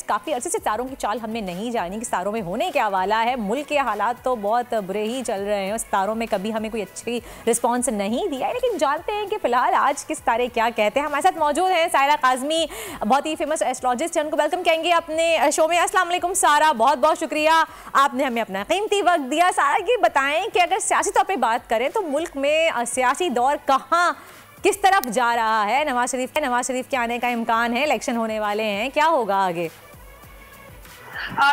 काफ़ी अर्से से तारों की चाल हमने नहीं जानी कि तारों में होने क्या वाला है। मुल्क के हालात तो बहुत बुरे ही चल रहे हैं, उस तारों में कभी हमें कोई अच्छी रिस्पॉन्स नहीं दिया है, लेकिन जानते हैं कि फिलहाल आज किस तारे क्या कहते हैं। हमारे साथ मौजूद हैं सायरा काज़मी, बहुत ही फेमस एस्ट्रोलॉजिस्ट हैं, उनको वेलकम कहेंगे अपने शो में। अस्सलाम वालेकुम सारा, बहुत बहुत शुक्रिया आपने हमें अपना कीमती वक्त दिया। सारा ये बताएं कि अगर सियासी तौर पर बात करें तो मुल्क में सियासी दौर कहाँ किस तरफ जा रहा है? नवाज शरीफ के आने का इम्कान है, इलेक्शन होने वाले हैं, क्या होगा आगे?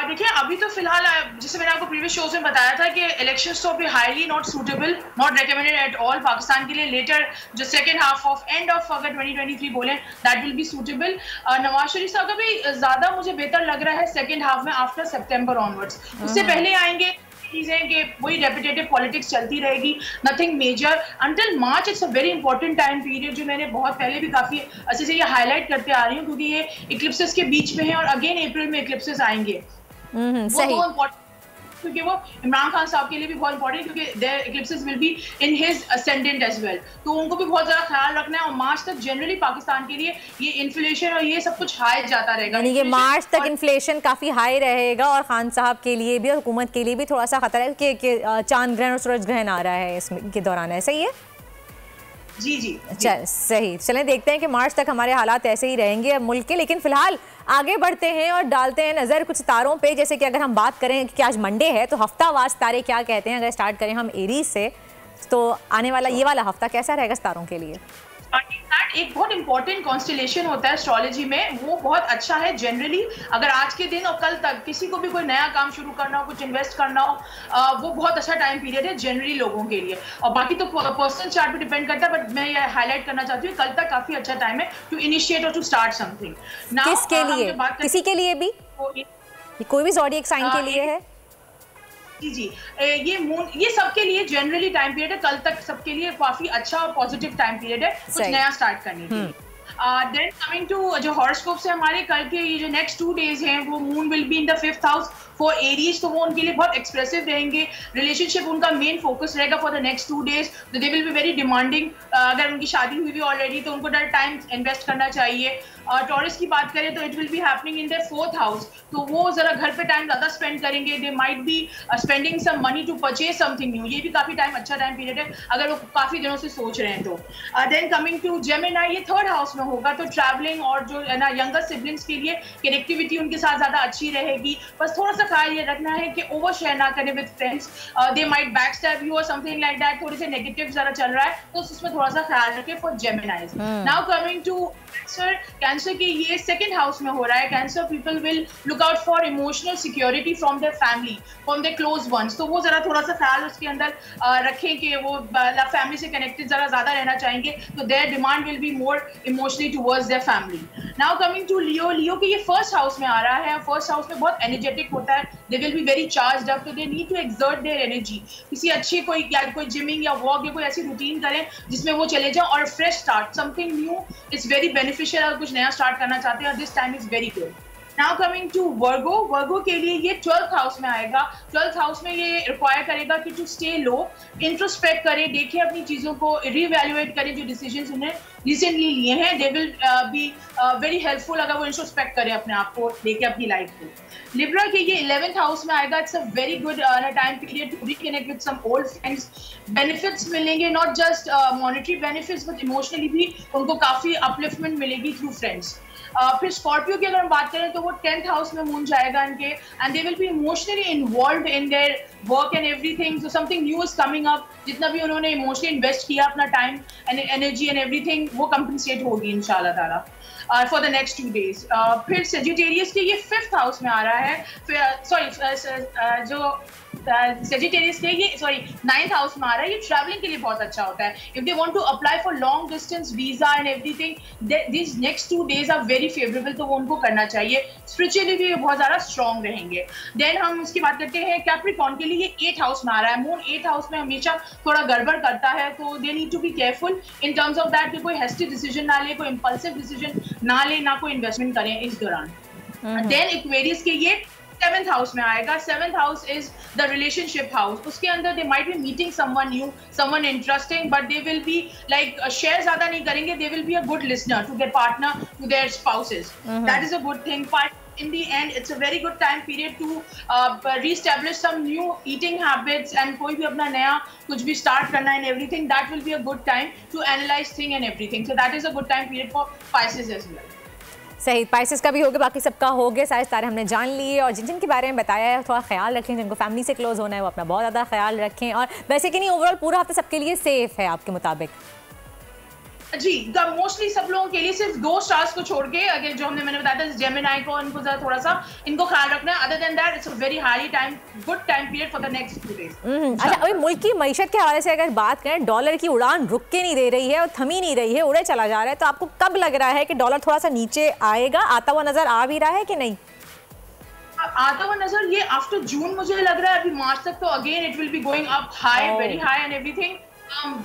देखिए, अभी तो फिलहाल जैसे मैंने आपको प्रीवियस शोज में बताया था कि इलेक्शंस तो अभी highly not suitable, not recommended at all Pakistan के लिए। लेटर जो second half of end of अगर 2023 बोले that will be suitable. Nawaz Sharif sahab का भी ज़्यादा मुझे बेहतर लग रहा है सेकंड हाफ में आफ्टर सितंबर ऑनवर्ड्स। उससे पहले आएंगे चीजें कि वही रेपिटेटिव पॉलिटिक्स चलती रहेगी, nothing major until March. It's a very important time period जो मैंने बहुत पहले भी काफी अच्छे से ये हाईलाइट करते आ रही हूँ, क्योंकि ये इक्लिप्सेस के बीच में है और अगेन अप्रैल में इक्लिप्सेस आएंगे। सही, वो इम्पोर्टेंट क्योंकि वो इमरान खान साहब के लिए भी बहुत इंपॉर्टेंट, क्योंकि there eclipses will be in his ascendant as well, तो उनको भी बहुत ज्यादा ख्याल रखना है। और मार्च तक जनरली पाकिस्तान के लिए ये इन्फ्लेशन और ये सब कुछ हाई जाता रहेगा, यानी कि मार्च तक इन्फ्लेशन काफी हाई रहेगा और खान साहब के लिए भी और हुकूमत के लिए भी थोड़ा सा खतरा है कि चांद ग्रहण और सूरज ग्रहण आ रहा है इसके दौरान, ऐसा ही है? जी जी सही। चलें देखते हैं कि मार्च तक हमारे हालात ऐसे ही रहेंगे मुल्क के, लेकिन फिलहाल आगे बढ़ते हैं और डालते हैं नज़र कुछ तारों पे। जैसे कि अगर हम बात करें कि आज मंडे है तो हफ्तावार तारे क्या कहते हैं। अगर स्टार्ट करें हम एरीज से, तो आने वाला ये वाला हफ्ता कैसा रहेगा तारों के लिए? एक बहुत इंपॉर्टेंट कॉन्स्टेलेशन होता है एस्ट्रोलॉजी में, वो बहुत अच्छा है जनरली। अगर आज के दिन और कल तक किसी को भी कोई नया काम शुरू करना हो, कुछ इन्वेस्ट करना हो, वो बहुत अच्छा टाइम पीरियड है जनरली लोगों के लिए। और बाकी तो पर्सनल चार्ट पे डिपेंड करता है, बट मैं ये हाईलाइट करना चाहती हूँ कल तक काफी अच्छा टाइम है टू इनिशिएट और टू स्टार्ट समथिंग। किसके लिए? किसी के लिए भी? कोई भी ज़ोडिएक साइन के लिए है? जी ये मून, ये सबके लिए जनरली टाइम पीरियड है। कल तक सबके लिए काफी अच्छा और पॉजिटिव टाइम पीरियड है कुछ नया स्टार्ट करने के लिए। देन कमिंग टू जो हॉरोस्कोप से हमारे कल के ये जो नेक्स्ट 2 डेज हैं, वो moon will be in the 5th house for Aries, तो वो उनके लिए बहुत एक्सप्रेसिव रहेंगे। रिलेशनशिप उनका मेन फोकस रहेगा फॉर द नेक्स्ट 2 डेज, तो दे विल बी वेरी डिमांडिंग। अगर उनकी शादी हुई भी ऑलरेडी तो उनको टाइम इन्वेस्ट करना चाहिए। टॉरस की बात करें तो it will be happening in their 4th house, तो वो जरा घर पे टाइम ज्यादा स्पेंड करेंगे। They might be spending some money to purchase something new, ये भी काफी टाइम अच्छा टाइम पीरियड है अगर वो काफी दिनों से सोच रहे हैं तो। देन कमिंग टू जेमिनी, ये 3rd हाउस में होगा, तो ट्रैवलिंग और जो है ना यंगर सिबलिंग्स के लिए कनेक्टिविटी उनके साथ ज्यादा अच्छी रहेगी। बस थोड़ा सा ख्याल ये रखना है कि ओवर शेयर ना करें with friends, they might back stab you और समथिंग लाइक दैट। थोड़ी सी नेगेटिव जरा चल रहा है तो उसमें थोड़ा सा ख्याल रखें for Geminis. Now coming to Cancer की ये 2nd हाउस में हो रहा है। Cancer people will look out for emotional security from their family, from their close ones, तो वो जरा थोड़ा सा ख्याल उसके अंदर रखें कि वो फैमिली से कनेक्टेड जरा ज्यादा रहना चाहेंगे, तो their demand will be more emotionally towards their family. Now coming to Leo के ये 1st हाउस में आ रहा है। 1st हाउस में बहुत एनर्जेटिक होता है, they will be very charged up, तो they need to exert their energy. किसी अच्छी कोई जिमिंग या वॉक या कोई ऐसी रूटीन करें जिसमें वो चले जाएं और fresh start, something new is very beneficial. अगर कुछ नया स्टार्ट करना चाहते हैं, this time is very good. Now coming to Virgo के लिए ये 12th हाउस में आएगा। 12th हाउस में ये रिक्वायर करेगा कि टू स्टे लो, इंट्रोस्पेक्ट करें, देखें अपनी चीज़ों को, रिवैल्यूएट करें जो डिसीजंस उन्हें रिसेंटली लिए हैं। दे विल बी वेरी हेल्पफुल अगर वो इंट्रोस्पेक्ट करें अपने आप को, देखें अपनी लाइफ को। लिब्रा के ये 11th हाउस में आएगा। It's a very good time period to reconnect with some old friends. Benefits मिलेंगे, not just monetary benefits but emotionally भी उनको काफ़ी अपलिफ्टमेंट मिलेगी थ्रू फ्रेंड्स। फिर स्कॉर्पियो की अगर हम बात करें तो वो 10th हाउस में मून जाएगा इनके, and they will B emotionally involved in their work and everything, so something new is coming up. जितना भी उन्होंने इमोशनली इन्वेस्ट किया अपना time and energy and everything, वो कंपनसेट होगी इंशाल्लाह ताला फॉर द नेक्स्ट 2 डेज। फिर सेजिटेरियस के ये 5th हाउस में आ रहा है। जो सेजिटेरियस के ये 9th हाउस में आ रहा है। ये ट्रैवलिंग के लिए बहुत अच्छा होता है। If they want to apply for long distance visa and everything, this next 2 days are very favourable, तो वो उनको करना चाहिए। स्पिरिचुअली भी बहुत ज़्यादा स्ट्रॉन्ग रहेंगे। देन हम उसकी बात करते हैं कैप्रिकॉर्न के लिए, ये 8th हाउस में आ रहा है। मून 8th हाउस में हमेशा थोड़ा गड़बड़ करता है, तो they need to be careful in terms of that कि कोई हेस्टी डिसीजन ना ले, कोई इंपल्सिव डिसीजन ना ले, ना कोई इन्वेस्टमेंट करें इस दौरान। देन एक्वेरियस के ये 7th हाउस में आएगा। 7th house is the relationship house. उसके अंदर they might be meeting someone new, someone interesting, but they will be like share ज्यादा नहीं करेंगे। They will be a good listener to their partner, to their spouses, that is a good thing. in the end it's a very good time period to re-establish some new eating habits and कोई भी अपना नया कुछ भी start करना and everything, that will be a good time to analyze thing and everything. So that is a good time period for Pisces as well. सही, Pisces का भी हो गया, बाकी सबका हो गया, सारे तारे हमने जान लिए और जिन जिन के बारे में बताया है थोड़ा ख्याल रखें, जिनको फैमिली से क्लोज होना है वो अपना बहुत ज़्यादा ख्याल रखें। और वैसे कि नहीं ओवरऑल पूरा हफ्ता सबके लिए सेफ है आपके मुताबिक? जी, मोस्टली सब लोगों के लिए सिर्फ 2 स्टार्स को छोड़ के अगर जो मैंने बताया था जेमिनी को, इनको थोड़ा सा इनको ख्याल रखना है। Other than that it's a very high time, good time period for the next 2 days. अच्छा, अभी मुल्क की मईशत के हवाले से अगर बात करें, डॉलर की उड़ान रुक के नहीं दे रही है और थमी नहीं रही है, उड़े चला जा रहा है, तो आपको कब लग रहा है कि डॉलर थोड़ा सा नीचे आएगा? आता हुआ नजर आ भी रहा है कि नहीं? आता हुआ नजर ये आफ्टर जून मुझे लग रहा है, अभी मार्च तक तो again it will be going up high, very high and everything.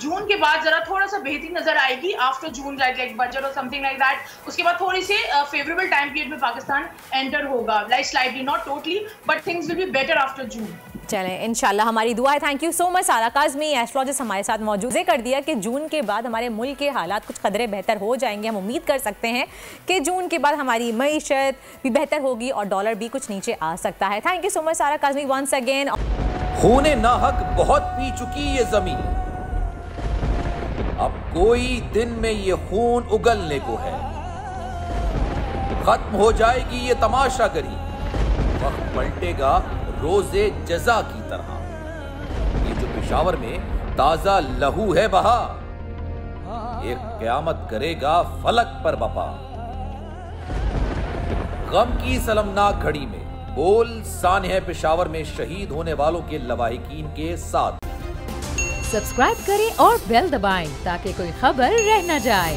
June के बाद जरा थोड़ा सा बेहतरीन नजर आएगी आफ्टर जून, लाइक बजट और समथिंग लाइक दैट। उसके बाद थोड़ी सी फेवरेबल टाइम पीरियड में पाकिस्तान एंटर होगा, like slightly, not totally, but things will be better after June. चलें, इंशाल्लाह हमारी दुआ है। थैंक यू सो मच सारा काज़मी, एस्ट्रोलॉजिस्ट हमारे साथ मौजूद है। कर दिया कि जून के बाद हमारे मुल्क के हालात कुछ कदरे बेहतर हो जाएंगे। हम उम्मीद कर सकते हैं कि जून के बाद हमारी मईशत भी बेहतर होगी और डॉलर भी कुछ नीचे आ सकता है। थैंक यू सो मच सारा काज़मी वंस अगेन। खूने नाहक बहुत पी चुकी ये जमीन, अब कोई दिन में ये खून उगलने को है। खत्म हो जाएगी ये तमाशागरी, वक्त पलटेगा रोजे जजा की तरह। ये जो पेशावर में ताजा लहू है बहा, एक क़यामत करेगा फलक पर बपा। गम की सलमनाक घड़ी में बोल सानह पेशावर में शहीद होने वालों के लवाहिकीन के साथ। सब्सक्राइब करें और बेल दबाएं ताकि कोई खबर रह न जाए।